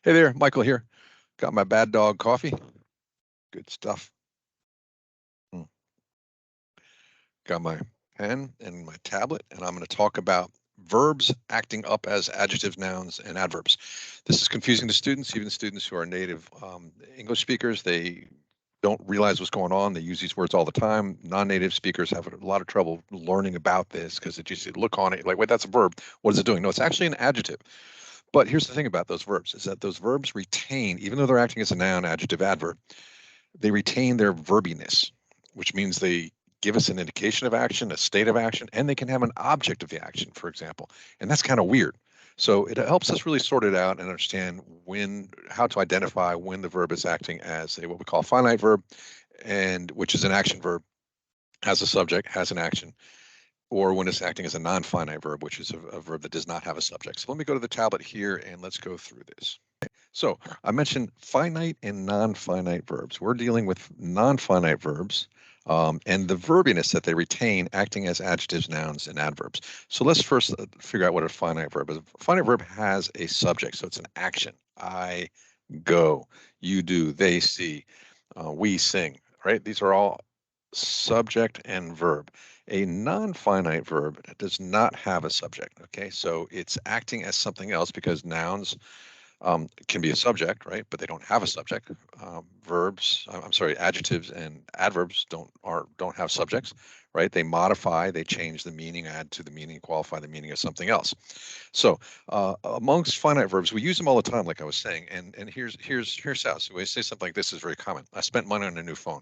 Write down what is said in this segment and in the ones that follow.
Hey there, Michael here. Got my bad dog coffee. Good stuff. Got my pen and my tablet, and I'm going to talk about verbs acting up as adjectives, nouns, and adverbs. This is confusing to students, even students who are native English speakers. They don't realize what's going on. They use these words all the time. Non-native speakers have a lot of trouble learning about this because it just look on it like, wait, that's a verb. What is it doing? No, it's actually an adjective. But here's the thing about those verbs is that those verbs retain, even though they're acting as a noun, adjective, adverb, they retain their verbiness, which means they give us an indication of action, a state of action, and they can have an object of the action, for example. And that's kind of weird. So it helps us really sort it out and understand how to identify when the verb is acting as what we call a finite verb, and which is an action verb, has a subject, has an action, or when it's acting as a non-finite verb, which is a verb that does not have a subject. So let me go to the tablet here and let's go through this. So I mentioned finite and non-finite verbs. We're dealing with non-finite verbs and the verbiness that they retain acting as adjectives, nouns, and adverbs. So let's first figure out what a finite verb is. A finite verb has a subject, so it's an action. I go, you do, they see, we sing, right? These are all subject and verb. A non-finite verb does not have a subject, okay? So it's acting as something else because nouns can be a subject, right? But they don't have a subject. Adjectives and adverbs don't have subjects, right? They modify, they change the meaning, add to the meaning, qualify the meaning of something else. So amongst finite verbs, we use them all the time, like I was saying. And here's how. So we say something like this is very common. I spent money on a new phone.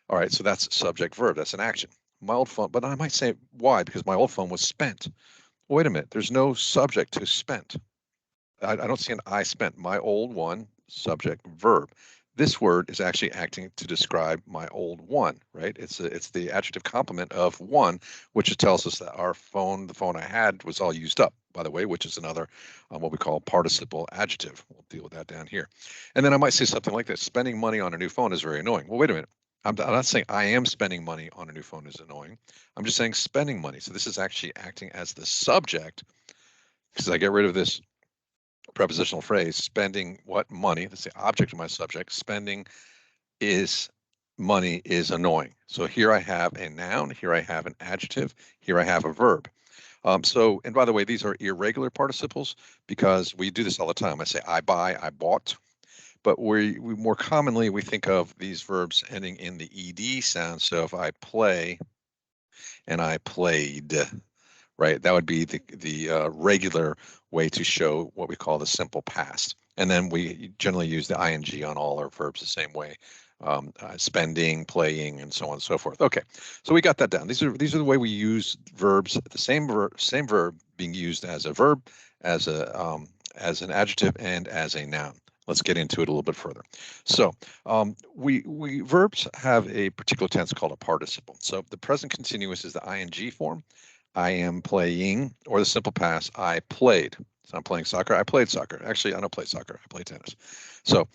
All right, so that's subject verb. That's an action. My old phone, but I might say why? Because my old phone was spent. Wait a minute. There's no subject to spent. I don't see an I spent. My old one, subject, verb. This word is actually acting to describe my old one, right? It's the adjective complement of one, which tells us that our phone, the phone I had, was all used up, by the way, which is another what we call participle adjective. We'll deal with that down here. And then I might say something like this: spending money on a new phone is very annoying. Well, wait a minute. I'm not saying I am spending money on a new phone is annoying. I'm just saying spending money. So this is actually acting as the subject because I get rid of this prepositional phrase, spending what money, that's the object of my subject, spending is money is annoying. So here I have a noun, here I have an adjective, here I have a verb. And by the way, these are irregular participles because we do this all the time. I say I buy, I bought, but we more commonly we think of these verbs ending in the ed sound. So if I play and I played, right? That would be the regular way to show what we call the simple past. And then we generally use the ing on all our verbs the same way, spending, playing, and so on and so forth. Okay, so we got that down. These are the way we use verbs. The same verb being used as a verb, as an adjective, and as a noun. Let's get into it a little bit further. So we verbs have a particular tense called a participle. So the present continuous is the ing form. I am playing, or the simple past, I played. So I'm playing soccer. I played soccer. Actually, I don't play soccer. I play tennis. So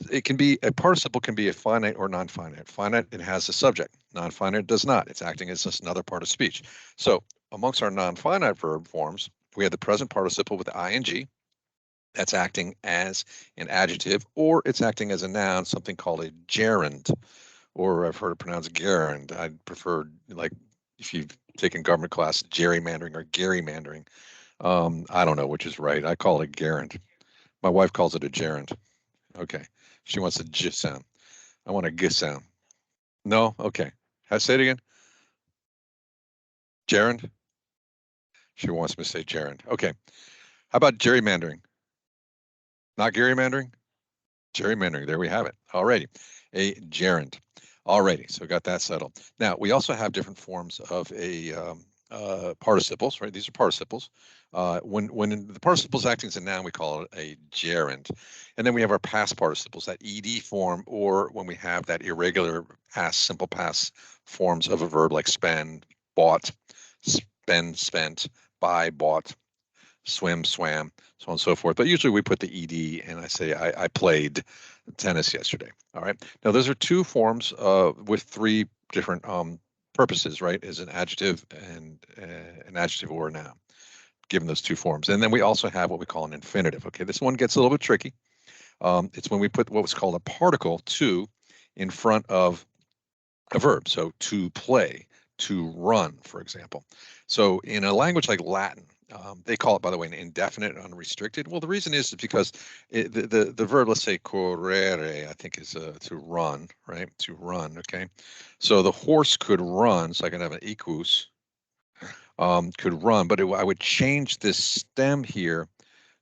it can be, a participle can be a finite or non-finite. Finite, it has a subject. Non-finite does not. It's acting as just another part of speech. So amongst our non-finite verb forms, we have the present participle with the ing. That's acting as an adjective, or it's acting as a noun, something called a gerund, or I've heard it pronounced gerund. I'd prefer, like, if you've taken government class, gerrymandering or gerrymandering. I don't know which is right. I call it a gerund. My wife calls it a gerund. Okay. She wants a J sound. I want a G sound. No? Okay. Say it again. Gerund? She wants me to say gerund. Okay. How about gerrymandering? Not gerrymandering? Gerrymandering. There we have it. Alrighty. A gerund. Alrighty. So we got that settled. Now, we also have different forms of participles, right? These are participles. When the participle is acting as a noun, we call it a gerund. And then we have our past participles, that ed form, or when we have that irregular past, simple past forms of a verb like spend, bought, spend, spent, buy, bought, swim, swam, so on and so forth. But usually we put the ed and I say I played tennis yesterday. All right. Now those are two forms with three different purposes, right? As an adjective and an adjective or a noun, given those two forms. And then we also have what we call an infinitive. Okay, this one gets a little bit tricky. It's when we put what was called a particle to in front of a verb. So to play, to run, for example. So in a language like Latin, they call it, by the way, an indefinite unrestricted. Well, the reason is because the verb, let's say correre, I think is to run, right? To run, okay? So the horse could run, so I can have an equus, could run, but I would change this stem here,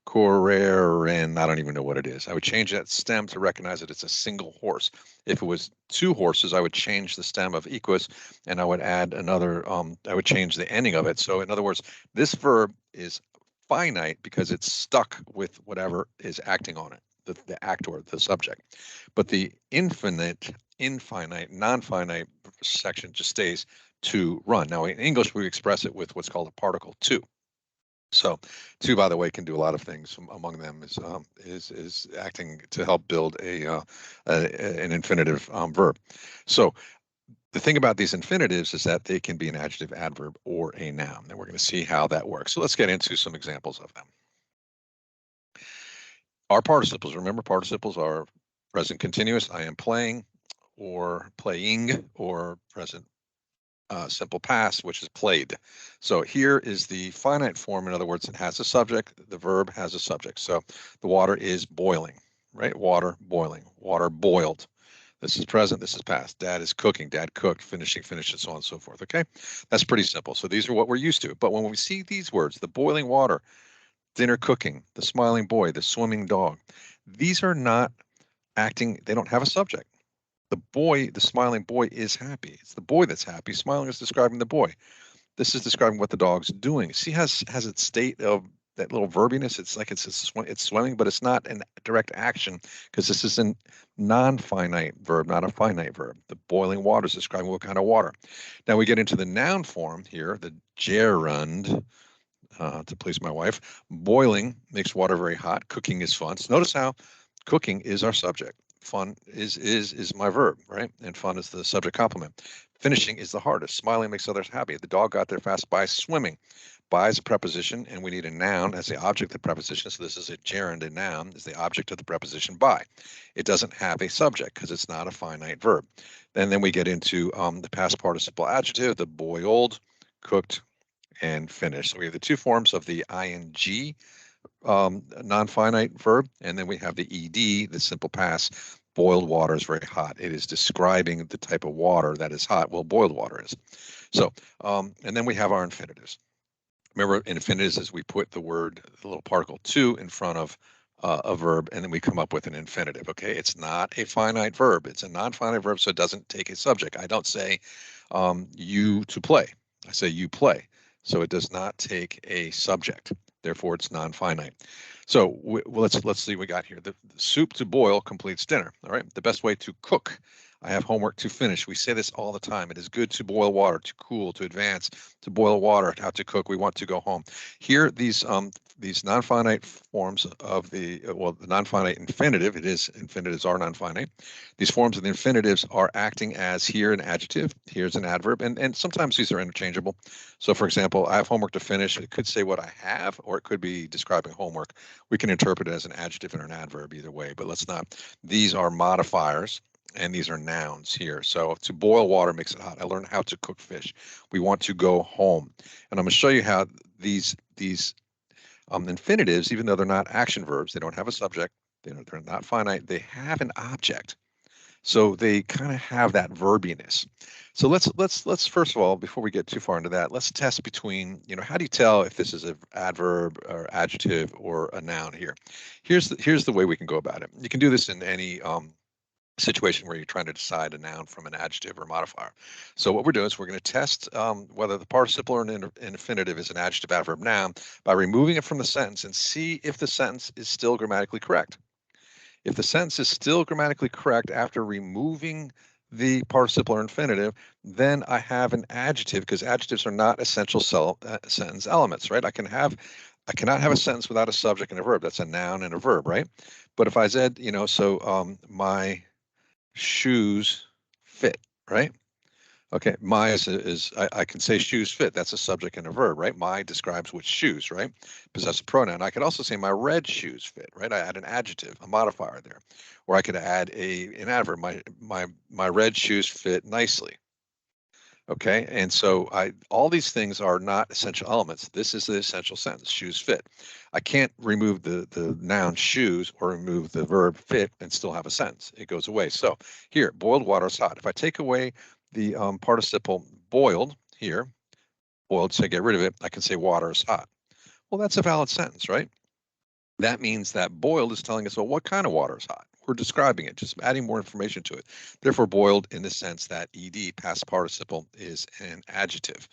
correren, I don't even know what it is. I would change that stem to recognize that it's a single horse. If it was two horses, I would change the stem of equus and I would add another, I would change the ending of it. So in other words, this verb is finite because it's stuck with whatever is acting on it, the actor, the subject. But the infinite, non-finite section just stays to run. Now in English, we express it with what's called a particle to. So, to, by the way, can do a lot of things. Among them is acting to help build an infinitive verb. So, the thing about these infinitives is that they can be an adjective, adverb, or a noun, and we're going to see how that works. So, let's get into some examples of them. Our participles. Remember, participles are present continuous. I am playing, or playing, or present simple past, which is played. So here is the finite form. In other words, it has a subject. The verb has a subject. So the water is boiling, right? Water boiling, water boiled. This is present. This is past. Dad is cooking. Dad cooked, finishing, finished, and so on and so forth. Okay, that's pretty simple. So these are what we're used to. But when we see these words, the boiling water, dinner cooking, the smiling boy, the swimming dog, these are not acting. They don't have a subject. The boy, the smiling boy, is happy. It's the boy that's happy. Smiling is describing the boy. This is describing what the dog's doing. See, has its state of that little verbiness. It's like it's swimming, but it's not a direct action because this is a non-finite verb, not a finite verb. The boiling water is describing what kind of water. Now we get into the noun form here, the gerund. To please my wife, boiling makes water very hot. Cooking is fun. So notice how cooking is our subject. Fun is my verb, right? And fun is the subject complement. Finishing is the hardest. Smiling makes others happy. The dog got there fast by swimming. By is a preposition, and we need a noun as the object of the preposition. So this is a gerund. A noun is the object of the preposition by. It doesn't have a subject because it's not a finite verb. And then we get into the past participle adjective, the boiled, cooked, and finished. So we have the two forms of the ing non-finite verb, and then we have the ed, the simple past. Boiled water is very hot. It is describing the type of water that is hot. Well, boiled water is. So, and then we have our infinitives. Remember, infinitives is we put the word, the little particle to in front of a verb, and then we come up with an infinitive. Okay, it's not a finite verb. It's a non-finite verb, so it doesn't take a subject. I don't say you to play. I say you play. So it does not take a subject. Therefore, it's non-finite. So let's see what we got here. The soup to boil completes dinner. All right. The best way to cook. I have homework to finish. We say this all the time. It is good to boil water, to cool, to advance, to boil water, how to cook. We want to go home. Here, these non-finite forms of the non-finite infinitive. Infinitives are non-finite. These forms of the infinitives are acting as here an adjective, here's an adverb, and sometimes these are interchangeable. So, for example, I have homework to finish. It could say what I have, or it could be describing homework. We can interpret it as an adjective or an adverb either way, but let's not. These are modifiers. And these are nouns here. So to boil water makes it hot. I learned how to cook fish. We want to go home. And I'm going to show you how these infinitives, even though they're not action verbs, they don't have a subject, they're not finite, they have an object. So they kind of have that verbiness. So let's first of all, before we get too far into that, let's test between, how do you tell if this is an adverb or adjective or a noun here? Here's the way we can go about it. You can do this in any situation where you're trying to decide a noun from an adjective or modifier. So what we're doing is we're going to test whether the participle or an infinitive is an adjective, adverb, noun by removing it from the sentence and see if the sentence is still grammatically correct. If the sentence is still grammatically correct after removing the participle or infinitive, then I have an adjective because adjectives are not essential sentence elements, right? I cannot have a sentence without a subject and a verb. That's a noun and a verb, right? But if I said, my shoes fit, right? Okay, my I can say shoes fit. That's a subject and a verb, right? My describes which shoes, right? Possessive pronoun. I could also say my red shoes fit, right? I add an adjective, a modifier there, or I could add an adverb. My red shoes fit nicely. Okay, and so all these things are not essential elements. This is the essential sentence. Shoes fit. I can't remove the noun shoes or remove the verb fit and still have a sentence. It goes away. So here, boiled water is hot. If I take away the participle boiled here, boiled, so I get rid of it, I can say water is hot. Well, that's a valid sentence, right? That means that boiled is telling us, well, what kind of water is hot? We're describing it, just adding more information to it. Therefore, boiled in the sense that ed, past participle, is an adjective.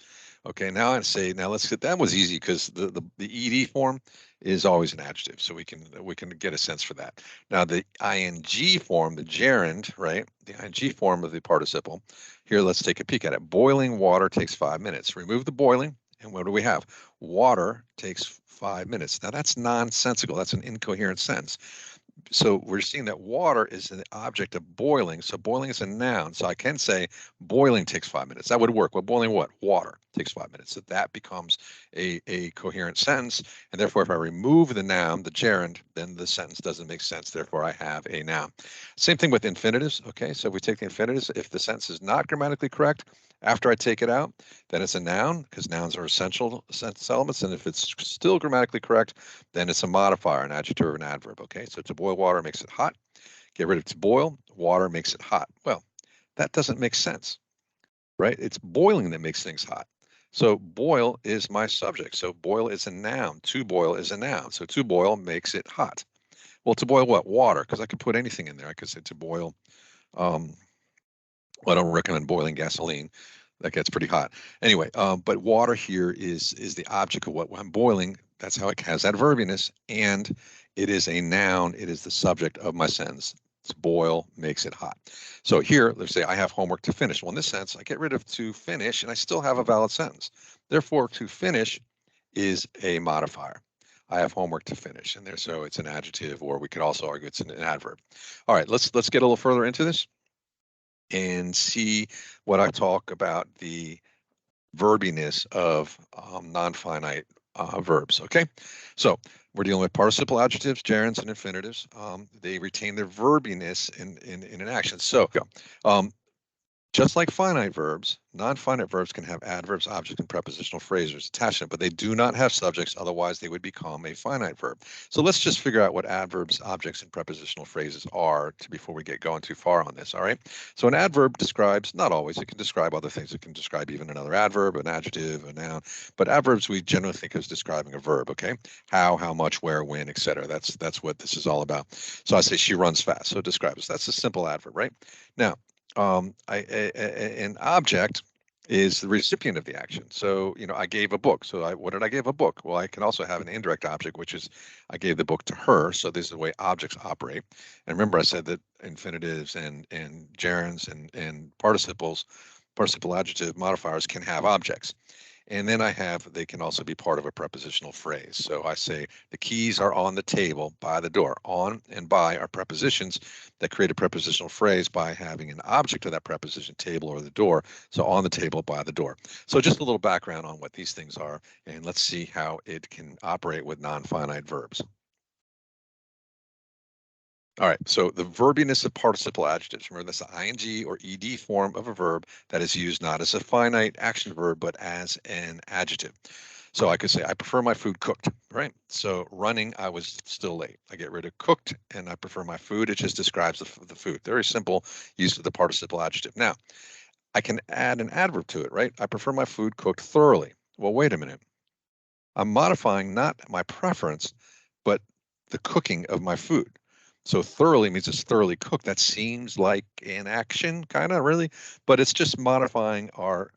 Okay, now I say, now let's get, that was easy because the ed form is always an adjective, so we can get a sense for that. Now the ing form, the gerund, right? The ing form of the participle. Here, let's take a peek at it. Boiling water takes 5 minutes. Remove the boiling, and what do we have? Water takes 5 minutes. Now that's nonsensical. That's an incoherent sentence. So we're seeing that water is an object of boiling. So boiling is a noun. So I can say boiling takes 5 minutes. That would work. Well, boiling what? Water takes 5 minutes. So that becomes a coherent sentence. And therefore, if I remove the noun, the gerund, then the sentence doesn't make sense. Therefore, I have a noun. Same thing with infinitives. Okay, so if we take the infinitives, if the sentence is not grammatically correct, after I take it out, then it's a noun because nouns are essential sentence elements. And if it's still grammatically correct, then it's a modifier, an adjective or an adverb. Okay, so to boil water makes it hot. Get rid of to boil, water makes it hot. Well, that doesn't make sense, right? It's boiling that makes things hot. So boil is my subject. So boil is a noun. To boil is a noun. So to boil makes it hot. Well, to boil what? Water, because I could put anything in there. I could say to boil. Um, well, I don't recommend boiling gasoline. That gets pretty hot. Anyway, but water here is the object of what I'm boiling. That's how it has that verbiness, and it is a noun. It is the subject of my sentence. To boil makes it hot. So here, let's say I have homework to finish. Well, in this sense, I get rid of to finish, and I still have a valid sentence. Therefore, to finish is a modifier. I have homework to finish, and there, so it's an adjective, or we could also argue it's an adverb. All right, let's get a little further into this and see what I talk about the verbiness of non-finite verbs. Okay, so we're dealing with participle adjectives, gerunds, and infinitives. They retain their verbiness in an action. So um, just like finite verbs, non-finite verbs can have adverbs, objects, and prepositional phrases attached to them, but they do not have subjects, otherwise they would become a finite verb. So let's just figure out what adverbs, objects, and prepositional phrases are before we get going too far on this, all right? So an adverb describes, not always, it can describe other things. It can describe even another adverb, an adjective, a noun, but adverbs we generally think of as describing a verb, okay? How much, where, when, etc. That's what this is all about. So I say she runs fast, so it describes. That's a simple adverb, right? Now, an object is the recipient of the action. So, I gave a book. So what did I give a book? Well, I can also have an indirect object, which is I gave the book to her. So this is the way objects operate. And remember, I said that infinitives and gerunds and participles, participle adjective modifiers can have objects. And then they can also be part of a prepositional phrase. So I say the keys are on the table by the door. On and by are prepositions that create a prepositional phrase by having an object of that preposition, table or the door. So on the table, by the door. So just a little background on what these things are, and let's see how it can operate with non-finite verbs. All right, so the verbiness of participle adjectives. Remember, that's the ing or ed form of a verb that is used not as a finite action verb, but as an adjective. So I could say, I prefer my food cooked, right? So running, I was still late. I get rid of cooked and I prefer my food. It just describes the food. Very simple use of the participle adjective. Now, I can add an adverb to it, right? I prefer my food cooked thoroughly. Well, wait a minute. I'm modifying not my preference, but the cooking of my food. So thoroughly means it's thoroughly cooked. That seems like an action, kind of really, but it's just modifying our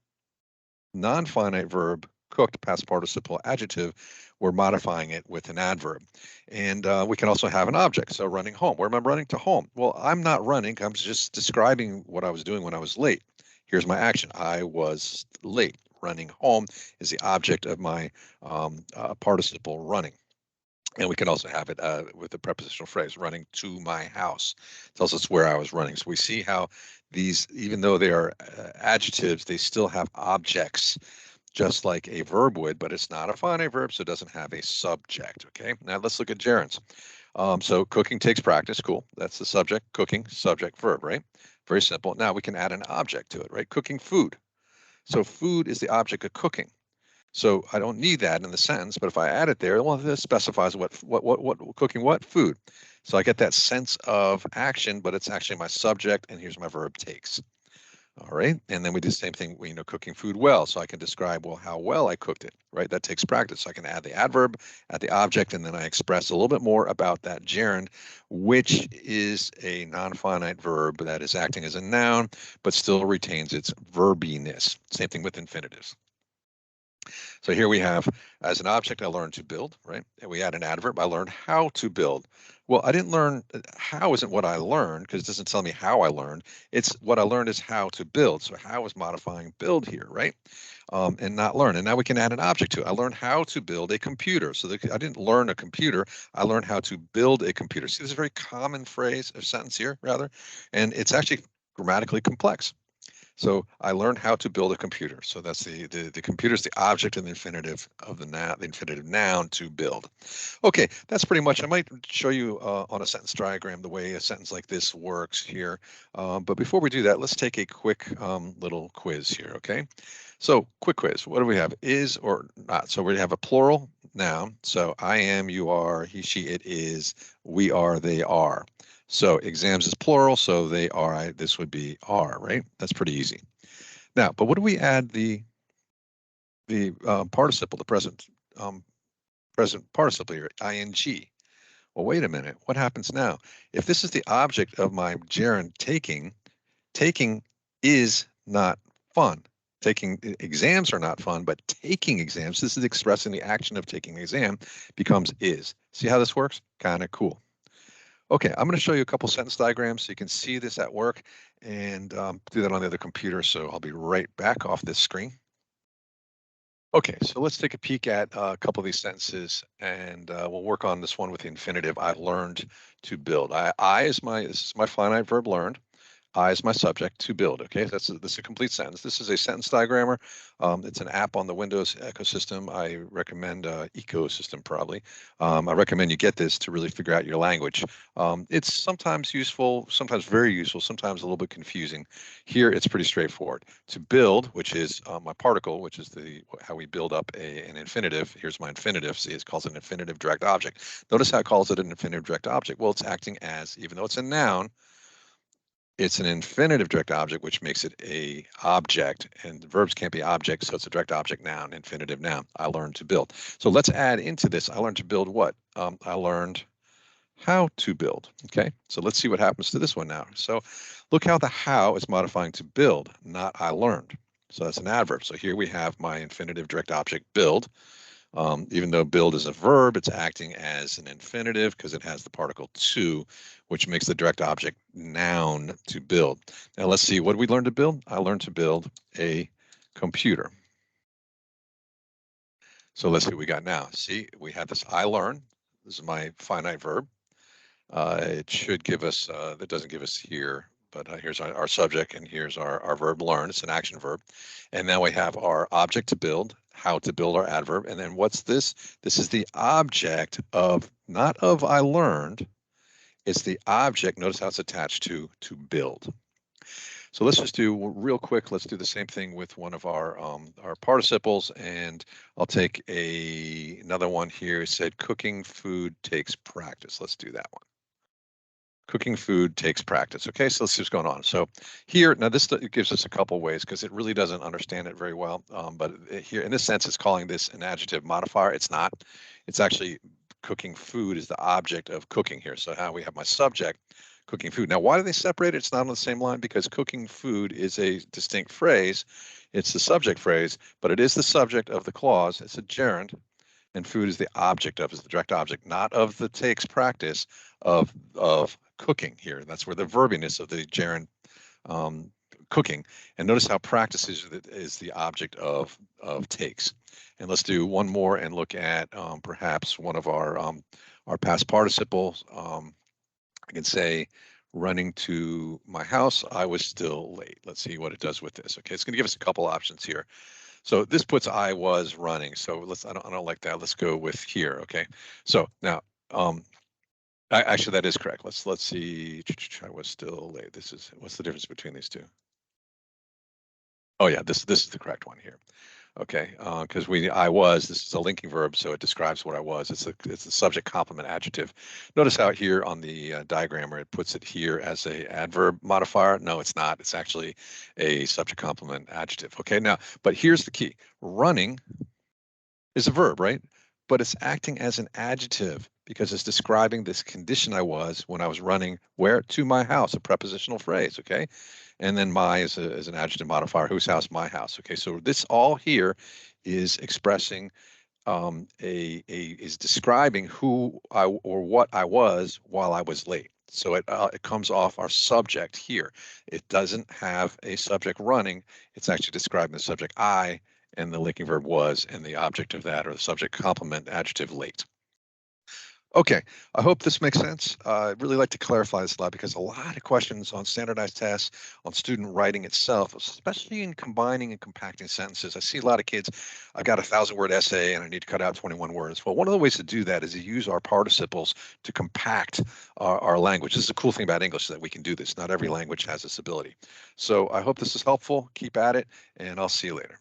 non-finite verb, cooked, past participle adjective. We're modifying it with an adverb. And we can also have an object. So running home. Where am I running to home? Well, I'm not running. I'm just describing what I was doing when I was late. Here's my action. I was late. Running home is the object of my participle running. And we can also have it with the prepositional phrase, running to my house. Tells us where I was running. So we see how these, even though they are adjectives, they still have objects, just like a verb would, but it's not a finite verb, so it doesn't have a subject. Okay, now let's look at gerunds. So cooking takes practice. Cool. That's the subject, cooking, subject, verb, right? Very simple. Now we can add an object to it, right? Cooking food. So food is the object of cooking. So I don't need that in the sentence, but if I add it there, well, this specifies what cooking what food. So I get that sense of action, but it's actually my subject, and here's my verb takes. All right, and then we do the same thing, cooking food well. So I can describe, well, how well I cooked it, right? That takes practice. So I can add the adverb, add the object, and then I express a little bit more about that gerund, which is a non-finite verb that is acting as a noun, but still retains its verbiness. Same thing with infinitives. So here we have, as an object, I learned to build, right? And we add an adverb, I learned how to build. Well, I didn't learn, how isn't what I learned, because it doesn't tell me how I learned. It's what I learned is how to build. So how is modifying build here, right? And not learn. And now we can add an object to it. I learned how to build a computer. So I didn't learn a computer. I learned how to build a computer. See, this is a very common phrase or sentence here, rather, and it's actually grammatically complex. So I learned how to build a computer. So that's the computer is the object and the infinitive of the infinitive noun to build. Okay, that's pretty much. I might show you on a sentence diagram the way a sentence like this works here. But before we do that, let's take a quick little quiz here. Okay, so quick quiz. What do we have? Is or not? So we have a plural noun. So I am, you are, he, she, it is, we are, they are. So exams is plural, so they are, this would be are, right? That's pretty easy. Now, but what do we add the participle, the present participle here, ing? Well, wait a minute. What happens now? If this is the object of my gerund taking, taking is not fun. Taking exams are not fun, but taking exams, this is expressing the action of taking the exam, becomes is. See how this works? Kind of cool. Okay, I'm going to show you a couple sentence diagrams so you can see this at work, and do that on the other computer. So I'll be right back off this screen. Okay, so let's take a peek at a couple of these sentences, and we'll work on this one with the infinitive. I learned to build. This is my finite verb learned. I is my subject to build. Okay, this is a complete sentence. This is a sentence diagrammer. It's an app on the Windows ecosystem. I recommend ecosystem probably. I recommend you get this to really figure out your language. It's sometimes useful, sometimes very useful, sometimes a little bit confusing. Here, it's pretty straightforward. To build, which is my particle, which is how we build up an infinitive. Here's my infinitive. See, it calls it an infinitive direct object. Notice how it calls it an infinitive direct object. Well, it's acting as, even though it's a noun, it's an infinitive direct object, which makes it a object, and verbs can't be objects, so it's a direct object noun, infinitive noun. I learned to build. So let's add into this. I learned to build what? I learned how to build. Okay, so let's see what happens to this one now. So look how the how is modifying to build, not I learned. So that's an adverb. So here we have my infinitive direct object build. Even though build is a verb, it's acting as an infinitive because it has the particle to, which makes the direct object noun to build. Now let's see, what did we learn to build? I learned to build a computer. So let's see what we got now. See, we have this I learn. This is my finite verb. It should give us, that doesn't give us here, but here's our subject, and here's our verb learn. It's an action verb. And now we have our object to build, how to build our adverb. And then what's this? This is the object of, not of I learned, it's the object, notice how it's attached to build. So let's just do real quick, let's do the same thing with one of our participles, and I'll take another one here. It said cooking food takes practice. Let's do that one. Cooking food takes practice. Okay, so let's see what's going on. So here, now this gives us a couple ways because it really doesn't understand it very well. But here, in this sense, it's calling this an adjective modifier. It's not. It's actually cooking food is the object of cooking here. So now we have my subject, cooking food. Now, why do they separate it? It's not on the same line because cooking food is a distinct phrase. It's the subject phrase, but it is the subject of the clause. It's a gerund. And food is the object of, is the direct object, not of the takes practice of cooking here. That's where the verbiness of the gerund cooking. And notice how practice is the object of takes. And let's do one more and look at perhaps one of our past participles. I can say running to my house, I was still late. Let's see what it does with this. Okay, it's going to give us a couple options here. So this puts I was running. So I don't like that. Let's go with here. Okay. So now, actually that is correct. Let's see. I was still late. What's the difference between these two? Oh yeah, this is the correct one here. Okay, because this is a linking verb, so it describes what I was. It's a subject complement adjective. Notice how here on the diagram where it puts it here as a adverb modifier. No, it's not. It's actually a subject complement adjective. Okay, now, but here's the key. Running is a verb, right? But it's acting as an adjective because it's describing this condition I was when I was running where? To my house, a prepositional phrase, okay? And then my is an adjective modifier, whose house? My house, okay? So this all here is expressing is describing who I or what I was while I was late. So it comes off our subject here. It doesn't have a subject running. It's actually describing the subject I and the linking verb was and the object of that or the subject complement adjective late. Okay, I hope this makes sense. I'd really like to clarify this a lot because a lot of questions on standardized tests, on student writing itself, especially in combining and compacting sentences. I see a lot of kids, I've got a 1,000-word essay and I need to cut out 21 words. Well, one of the ways to do that is to use our participles to compact our language. This is the cool thing about English, that we can do this. Not every language has this ability. So I hope this is helpful. Keep at it, and I'll see you later.